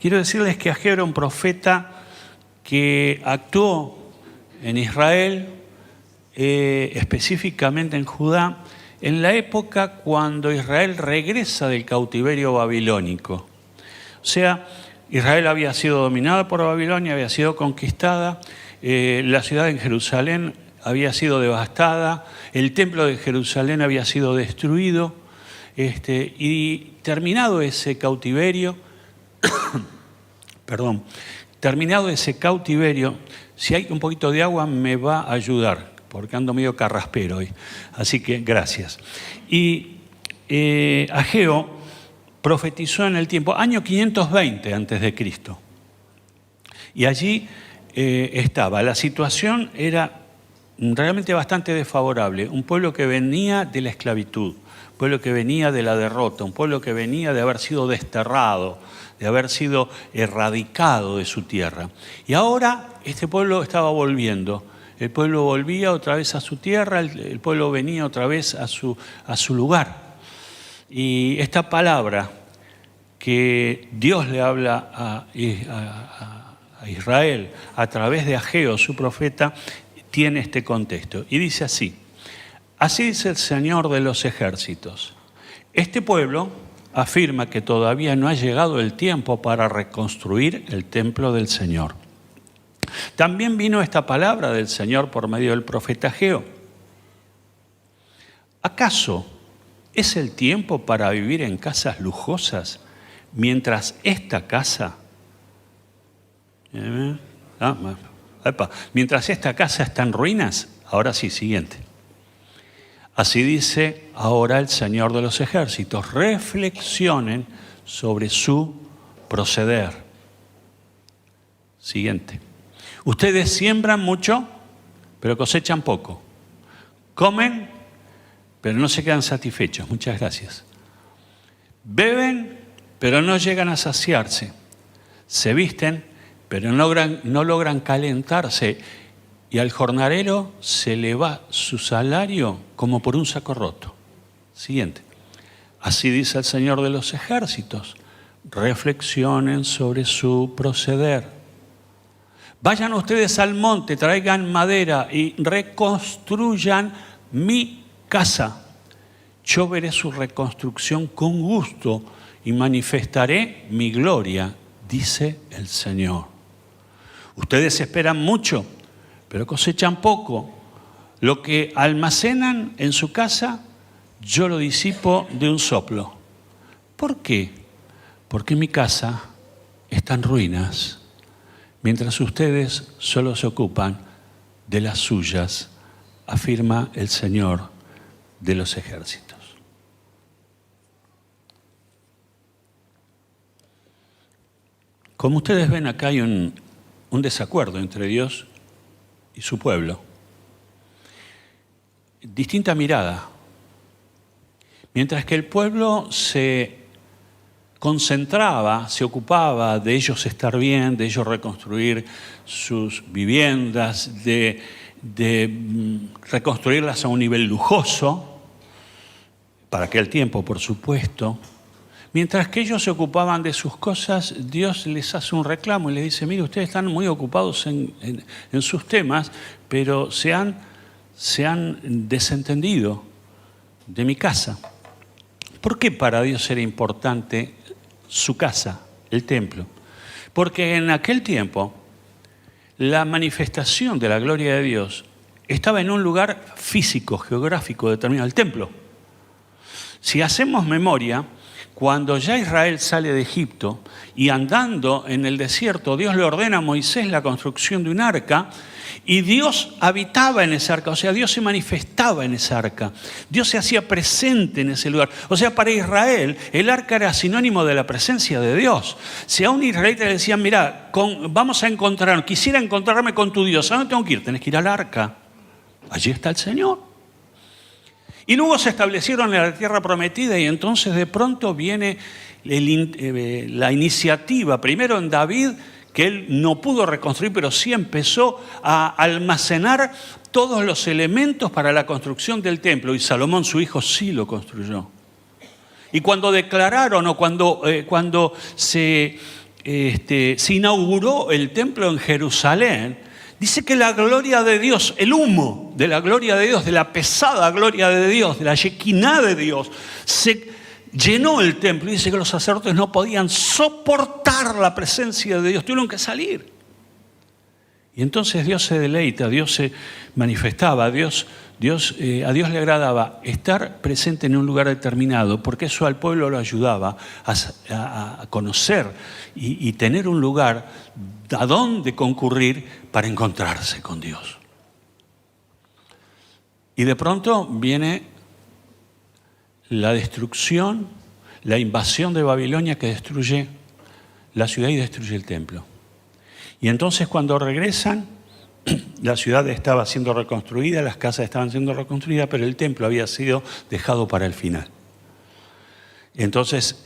Quiero decirles que Ageo era un profeta que actuó en Israel, específicamente en Judá, en la época cuando Israel regresa del cautiverio babilónico. O sea, Israel había sido dominada por Babilonia, había sido conquistada, la ciudad de Jerusalén había sido devastada, el templo de Jerusalén había sido destruido, y terminado ese cautiverio, si hay un poquito de agua me va a ayudar, porque ando medio carraspero hoy, así que gracias. Y Ageo profetizó en el tiempo, año 520 a.C., y allí estaba. La situación era realmente bastante desfavorable. Un pueblo que venía de la esclavitud, un pueblo que venía de la derrota, un pueblo que venía de haber sido desterrado, de haber sido erradicado de su tierra. Y ahora este pueblo estaba volviendo. El pueblo volvía otra vez a su tierra, el pueblo venía otra vez a su lugar. Y esta palabra que Dios le habla a Israel a través de Ageo, su profeta, tiene este contexto. Y dice así: así dice el Señor de los ejércitos. Este pueblo afirma que todavía no ha llegado el tiempo para reconstruir el templo del Señor. También vino esta palabra del Señor por medio del profeta Ageo. ¿Acaso es el tiempo para vivir en casas lujosas mientras esta casa está en ruinas? Ahora sí, siguiente. Así dice ahora el Señor de los ejércitos: reflexionen sobre su proceder. Siguiente. Ustedes siembran mucho, pero cosechan poco. Comen, pero no se quedan satisfechos. Muchas gracias. Beben, pero no llegan a saciarse. Se visten, pero no logran calentarse. Y al jornalero se le va su salario como por un saco roto. Siguiente. Así dice el Señor de los ejércitos: reflexionen sobre su proceder. Vayan ustedes al monte, traigan madera y reconstruyan mi casa. Yo veré su reconstrucción con gusto y manifestaré mi gloria, dice el Señor. Ustedes esperan mucho, pero cosechan poco. Lo que almacenan en su casa, yo lo disipo de un soplo. ¿Por qué? Porque mi casa está en ruinas, mientras ustedes solo se ocupan de las suyas, afirma el Señor de los ejércitos. Como ustedes ven, acá hay un desacuerdo entre Dios y su pueblo. Distinta mirada. Mientras que el pueblo se concentraba, se ocupaba de ellos estar bien, de ellos reconstruir sus viviendas, de reconstruirlas a un nivel lujoso, para aquel tiempo, por supuesto. Mientras que ellos se ocupaban de sus cosas, Dios les hace un reclamo y les dice: mire, ustedes están muy ocupados en sus temas, pero se han desentendido de mi casa. ¿Por qué para Dios era importante su casa, el templo? Porque en aquel tiempo la manifestación de la gloria de Dios estaba en un lugar físico, geográfico determinado, el templo. Si hacemos memoria, cuando ya Israel sale de Egipto y andando en el desierto, Dios le ordena a Moisés la construcción de un arca, y Dios habitaba en esa arca, o sea, Dios se manifestaba en esa arca. Dios se hacía presente en ese lugar. O sea, para Israel, el arca era sinónimo de la presencia de Dios. Si a un israelita le decían: mira, quisiera encontrarme con tu Dios, ¿a dónde tengo que ir? Tenés que ir al arca. Allí está el Señor. Y luego se establecieron en la tierra prometida, y entonces de pronto viene la iniciativa, primero en David, que él no pudo reconstruir, pero sí empezó a almacenar todos los elementos para la construcción del templo, y Salomón, su hijo, sí lo construyó. Y cuando declararon, o cuando se se inauguró el templo en Jerusalén, dice que la gloria de Dios, el humo de la gloria de Dios, de la pesada gloria de Dios, de la Shekinah de Dios, se llenó el templo. Dice que los sacerdotes no podían soportar la presencia de Dios, tuvieron que salir. Y entonces Dios se deleita, Dios se manifestaba, a Dios le agradaba estar presente en un lugar determinado, porque eso al pueblo lo ayudaba a conocer y tener un lugar a donde concurrir para encontrarse con Dios. Y de pronto viene la destrucción, la invasión de Babilonia que destruye la ciudad y destruye el templo. Y entonces cuando regresan, la ciudad estaba siendo reconstruida, las casas estaban siendo reconstruidas, pero el templo había sido dejado para el final. Entonces,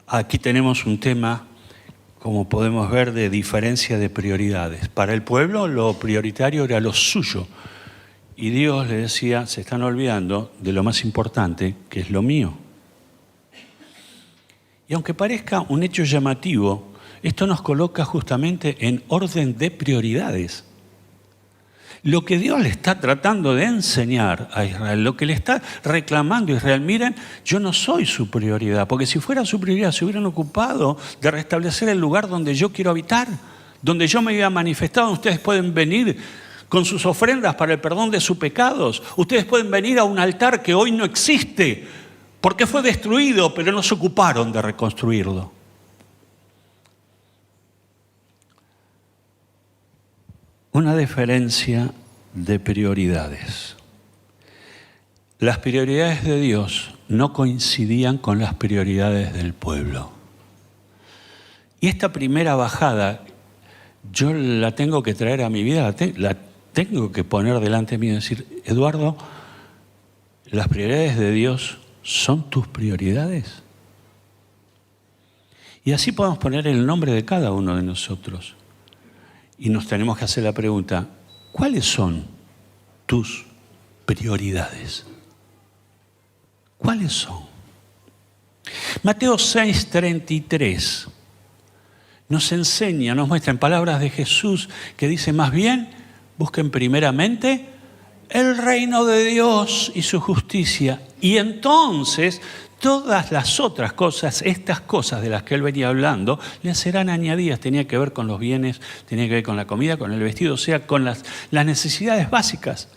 aquí tenemos un tema, como podemos ver, de diferencia de prioridades. Para el pueblo lo prioritario era lo suyo. Y Dios le decía, se están olvidando de lo más importante, que es lo mío. Y aunque parezca un hecho llamativo, esto nos coloca justamente en orden de prioridades. Lo que Dios le está tratando de enseñar a Israel, lo que le está reclamando a Israel, miren, yo no soy su prioridad, porque si fuera su prioridad se hubieran ocupado de restablecer el lugar donde yo quiero habitar, donde yo me había manifestado. Ustedes pueden venir con sus ofrendas para el perdón de sus pecados. Ustedes pueden venir a un altar que hoy no existe, porque fue destruido, pero no se ocuparon de reconstruirlo. Una diferencia de prioridades. Las prioridades de Dios no coincidían con las prioridades del pueblo. Y esta primera bajada, yo la tengo que traer a mi vida, la tengo que poner delante mío y decir, Eduardo, ¿las prioridades de Dios son tus prioridades? Y así podemos poner el nombre de cada uno de nosotros. Y nos tenemos que hacer la pregunta, ¿cuáles son tus prioridades? ¿Cuáles son? Mateo 6:33 nos enseña, nos muestra en palabras de Jesús que dice, más bien, busquen primeramente el reino de Dios y su justicia. Y entonces todas las otras cosas, estas cosas de las que él venía hablando, le serán añadidas. Tenía que ver con los bienes, tenía que ver con la comida, con el vestido, o sea, con las necesidades básicas,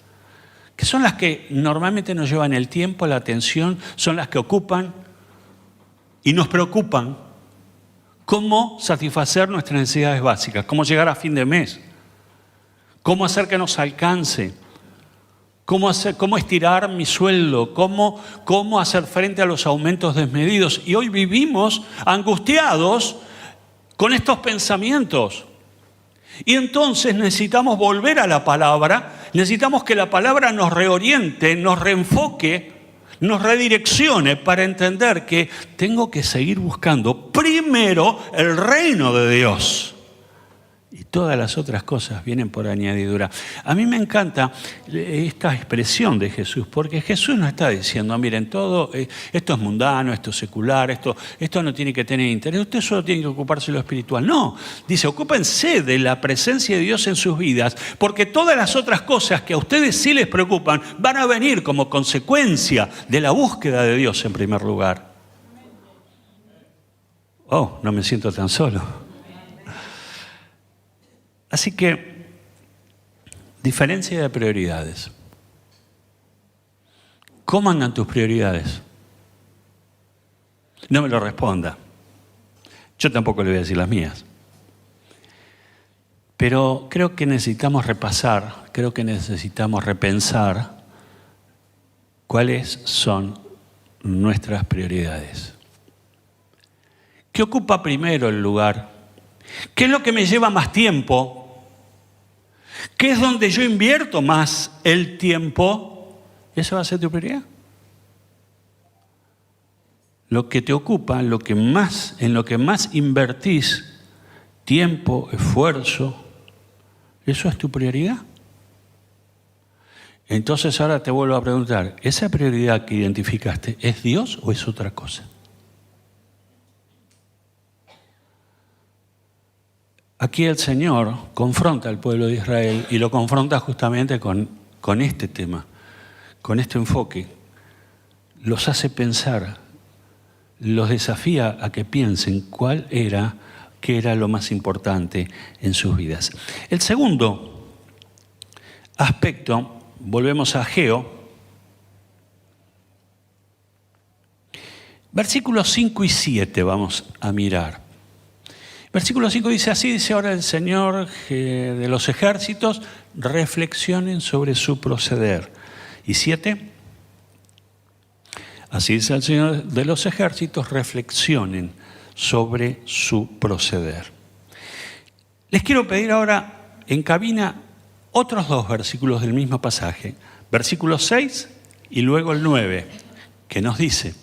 que son las que normalmente nos llevan el tiempo, la atención, son las que ocupan y nos preocupan. Cómo satisfacer nuestras necesidades básicas, cómo llegar a fin de mes, cómo hacer que nos alcance, cómo estirar mi sueldo, cómo hacer frente a los aumentos desmedidos. Y hoy vivimos angustiados con estos pensamientos. Y entonces necesitamos volver a la palabra, necesitamos que la palabra nos reoriente, nos reenfoque, nos redireccione para entender que tengo que seguir buscando primero el reino de Dios. Y todas las otras cosas vienen por añadidura. A mí me encanta esta expresión de Jesús, porque Jesús no está diciendo, miren, todo esto es mundano, esto es secular, esto no tiene que tener interés, usted solo tiene que ocuparse de lo espiritual. No, dice, ocúpense de la presencia de Dios en sus vidas, porque todas las otras cosas que a ustedes sí les preocupan van a venir como consecuencia de la búsqueda de Dios en primer lugar. Oh, no me siento tan solo. Así que, diferencia de prioridades. ¿Cómo andan tus prioridades? No me lo responda. Yo tampoco le voy a decir las mías. Pero creo que necesitamos repasar, creo que necesitamos repensar cuáles son nuestras prioridades. ¿Qué ocupa primero el lugar? ¿Qué es lo que me lleva más tiempo? ¿Qué es donde yo invierto más el tiempo? ¿Esa va a ser tu prioridad? Lo que te ocupa, en lo que más invertís tiempo, esfuerzo, ¿eso es tu prioridad? Entonces ahora te vuelvo a preguntar, ¿esa prioridad que identificaste es Dios o es otra cosa? Aquí el Señor confronta al pueblo de Israel y lo confronta justamente con este tema, con este enfoque. Los hace pensar, los desafía a que piensen qué era lo más importante en sus vidas. El segundo aspecto, volvemos a Ageo, versículos 5 y 7 vamos a mirar. Versículo 5 dice, así dice ahora el Señor de los ejércitos, reflexionen sobre su proceder. Y 7, así dice el Señor de los ejércitos, reflexionen sobre su proceder. Les quiero pedir ahora en cabina otros dos versículos del mismo pasaje. Versículo 6 y luego el 9, que nos dice,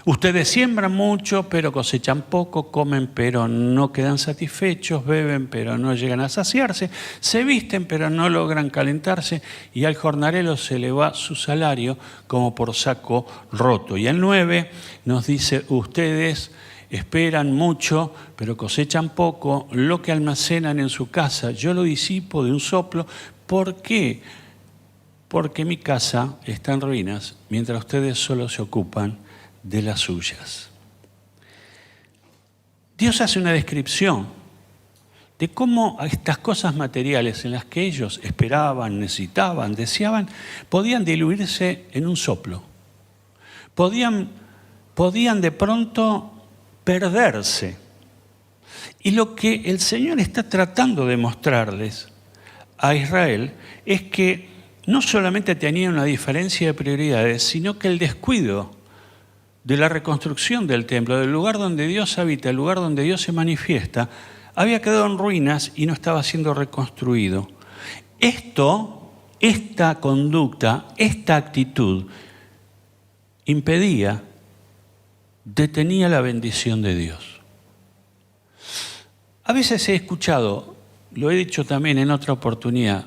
ustedes siembran mucho, pero cosechan poco, comen, pero no quedan satisfechos, beben, pero no llegan a saciarse, se visten, pero no logran calentarse, y al jornalero se le va su salario como por saco roto. Y el 9 nos dice, ustedes esperan mucho, pero cosechan poco, lo que almacenan en su casa, yo lo disipo de un soplo. ¿Por qué? Porque mi casa está en ruinas, mientras ustedes solo se ocupan de las suyas. Dios hace una descripción de cómo estas cosas materiales en las que ellos esperaban, necesitaban, deseaban, podían diluirse en un soplo. Podían de pronto perderse. Y lo que el Señor está tratando de mostrarles a Israel es que no solamente tenía una diferencia de prioridades, sino que el descuido de la reconstrucción del templo, del lugar donde Dios habita, el lugar donde Dios se manifiesta, había quedado en ruinas y no estaba siendo reconstruido. Esta conducta, esta actitud, detenía la bendición de Dios. A veces he escuchado, lo he dicho también en otra oportunidad,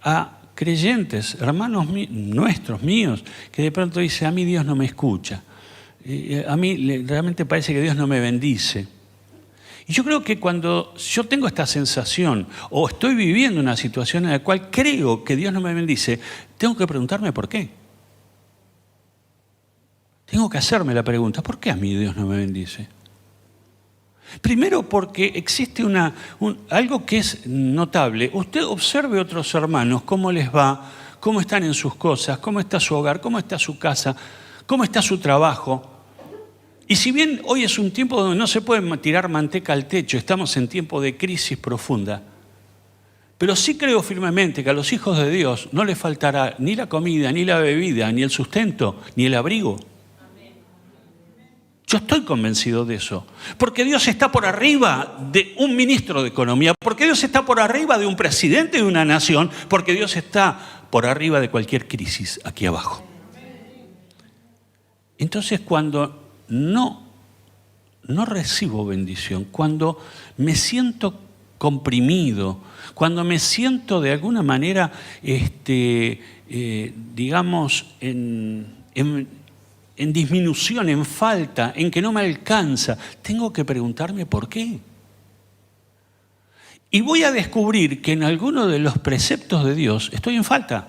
a creyentes, hermanos nuestros, míos, que de pronto dicen, a mí Dios no me escucha. A mí realmente parece que Dios no me bendice. Y yo creo que cuando yo tengo esta sensación o estoy viviendo una situación en la cual creo que Dios no me bendice, tengo que preguntarme por qué. Tengo que hacerme la pregunta, ¿por qué a mí Dios no me bendice? Primero porque existe algo que es notable. Usted observe a otros hermanos, cómo les va, cómo están en sus cosas, cómo está su hogar, cómo está su casa, cómo está su trabajo. Y si bien hoy es un tiempo donde no se puede tirar manteca al techo, estamos en tiempo de crisis profunda, pero sí creo firmemente que a los hijos de Dios no les faltará ni la comida, ni la bebida, ni el sustento, ni el abrigo. Yo estoy convencido de eso, porque Dios está por arriba de un ministro de Economía, porque Dios está por arriba de un presidente de una nación, porque Dios está por arriba de cualquier crisis aquí abajo. Entonces, cuando no recibo bendición, cuando me siento comprimido, cuando me siento de alguna manera, digamos, en disminución, en falta, en que no me alcanza, tengo que preguntarme por qué. Y voy a descubrir que en alguno de los preceptos de Dios estoy en falta.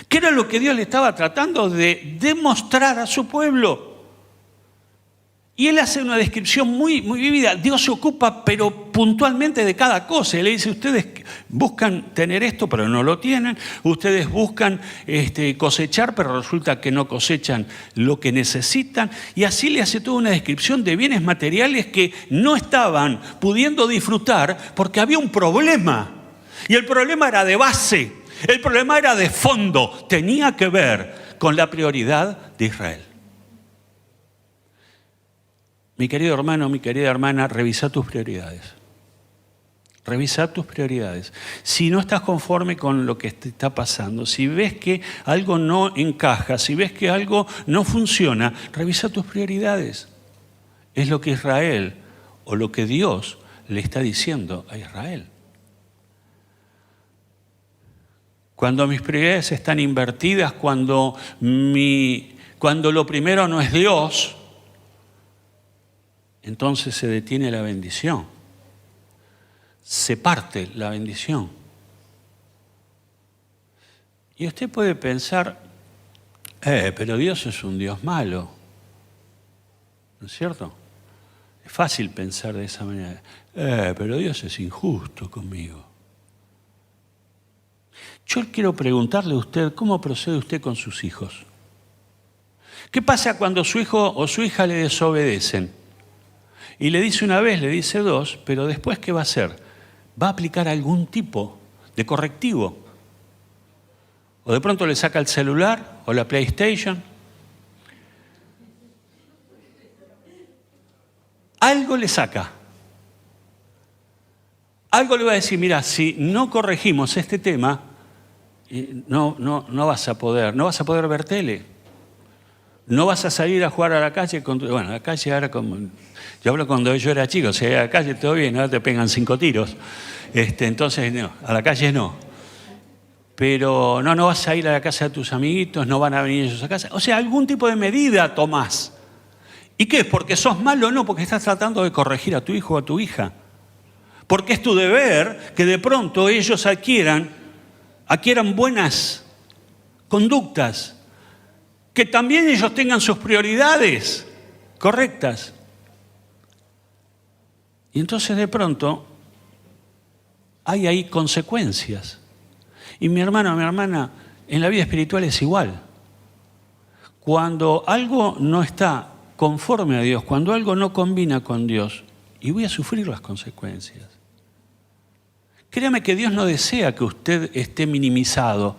¿Qué era lo que Dios le estaba tratando de demostrar a su pueblo? Y él hace una descripción muy, muy vívida. Dios se ocupa, pero puntualmente de cada cosa. Él le dice, ustedes buscan tener esto, pero no lo tienen. Ustedes buscan cosechar, pero resulta que no cosechan lo que necesitan. Y así le hace toda una descripción de bienes materiales que no estaban pudiendo disfrutar porque había un problema. Y el problema era de base. El problema era de fondo. Tenía que ver con la prioridad de Israel. Mi querido hermano, mi querida hermana, revisa tus prioridades. Revisa tus prioridades. Si no estás conforme con lo que te está pasando, si ves que algo no encaja, si ves que algo no funciona, revisa tus prioridades. Es lo que Israel o lo que Dios le está diciendo a Israel. Cuando mis prioridades están invertidas, cuando lo primero no es Dios, entonces se detiene la bendición. se parte la bendición. Y usted puede pensar, pero Dios es un Dios malo, ¿no es cierto? Es fácil pensar de esa manera. Pero Dios es injusto conmigo. Yo quiero preguntarle a usted, ¿cómo procede usted con sus hijos? ¿Qué pasa cuando su hijo o su hija le desobedecen? Y le dice una vez, le dice dos, pero después, ¿qué va a hacer? ¿Va a aplicar algún tipo de correctivo? O de pronto le saca el celular o la PlayStation. Algo le saca. Algo le va a decir, mira, si no corregimos este tema, no vas a poder ver tele. No vas a salir a jugar a la calle. Bueno, la calle ahora como... Yo hablo cuando yo era chico, si a la calle todo bien, ahora te pegan 5 tiros. Entonces, no, a la calle no. Pero no vas a ir a la casa de tus amiguitos, no van a venir ellos a casa. O sea, algún tipo de medida tomás. ¿Y qué es? ¿Porque sos malo? No, porque estás tratando de corregir a tu hijo o a tu hija. Porque es tu deber que de pronto ellos adquieran buenas conductas, que también ellos tengan sus prioridades correctas. Y entonces de pronto hay ahí consecuencias. Y mi hermano, mi hermana, en la vida espiritual es igual. Cuando algo no está conforme a Dios, cuando algo no combina con Dios, y voy a sufrir las consecuencias. Créame que Dios no desea que usted esté minimizado.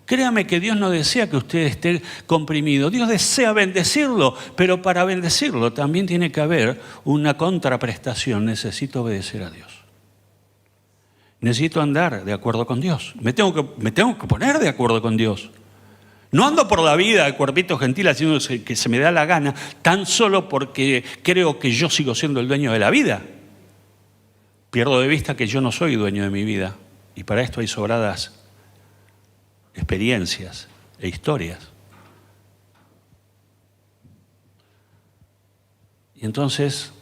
Créame que Dios no desea que usted esté comprimido. Dios desea bendecirlo, pero para bendecirlo también tiene que haber una contraprestación. Necesito obedecer a Dios. Necesito andar de acuerdo con Dios. Me tengo que poner de acuerdo con Dios. No ando por la vida de cuerpito gentil haciendo que se me da la gana, tan solo porque creo que yo sigo siendo el dueño de la vida. Pierdo de vista que yo no soy dueño de mi vida. Y para esto hay sobradas experiencias e historias. Y entonces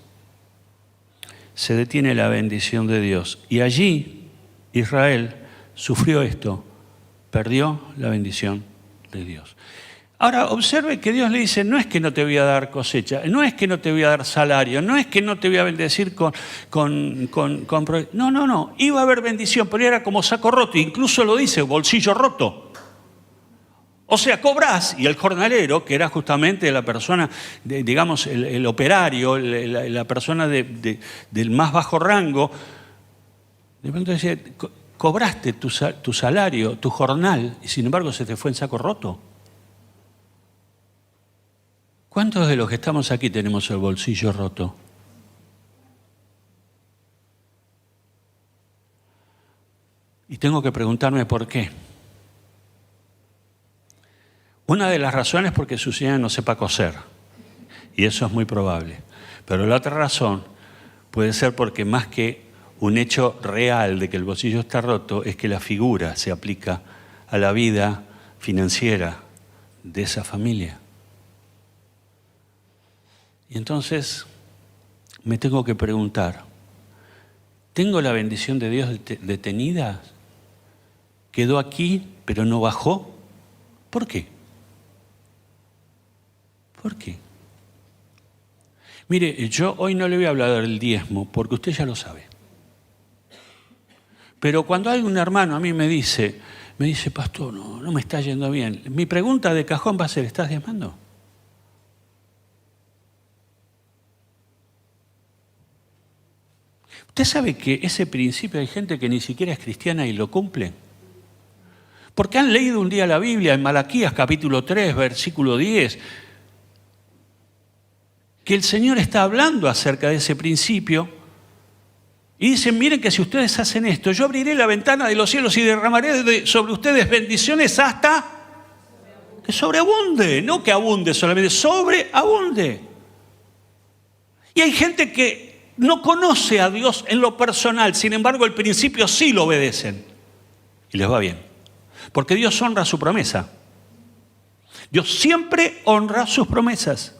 se detiene la bendición de Dios. Y allí Israel sufrió esto, perdió la bendición de Dios. Ahora, observe que Dios le dice, no es que no te voy a dar cosecha, no es que no te voy a dar salario, no es que no te voy a bendecir no, iba a haber bendición, pero era como saco roto, incluso lo dice, bolsillo roto. O sea, cobrás, y el jornalero, que era justamente la persona, digamos, el operario, la persona del más bajo rango, de pronto decía, cobraste tu salario, tu jornal, y sin embargo se te fue en saco roto. ¿Cuántos de los que estamos aquí tenemos el bolsillo roto? Y tengo que preguntarme por qué. Una de las razones es porque su señora no sepa coser, y eso es muy probable. Pero la otra razón puede ser porque más que un hecho real de que el bolsillo está roto, es que la figura se aplica a la vida financiera de esa familia. Y entonces me tengo que preguntar, ¿tengo la bendición de Dios detenida? ¿Quedó aquí pero no bajó? ¿Por qué? ¿Por qué? Mire, yo hoy no le voy a hablar del diezmo porque usted ya lo sabe. Pero cuando algún hermano a mí me dice, pastor, no me está yendo bien, mi pregunta de cajón va a ser, ¿estás diezmando? ¿Usted sabe que ese principio hay gente que ni siquiera es cristiana y lo cumple? Porque han leído un día la Biblia en Malaquías capítulo 3, versículo 10, que el Señor está hablando acerca de ese principio y dicen, miren que si ustedes hacen esto, yo abriré la ventana de los cielos y derramaré sobre ustedes bendiciones hasta que sobreabunde, no que abunde solamente, sobreabunde. Y hay gente que no conoce a Dios en lo personal, sin embargo el principio sí lo obedecen y les va bien, porque Dios honra su promesa. Dios siempre honra sus promesas.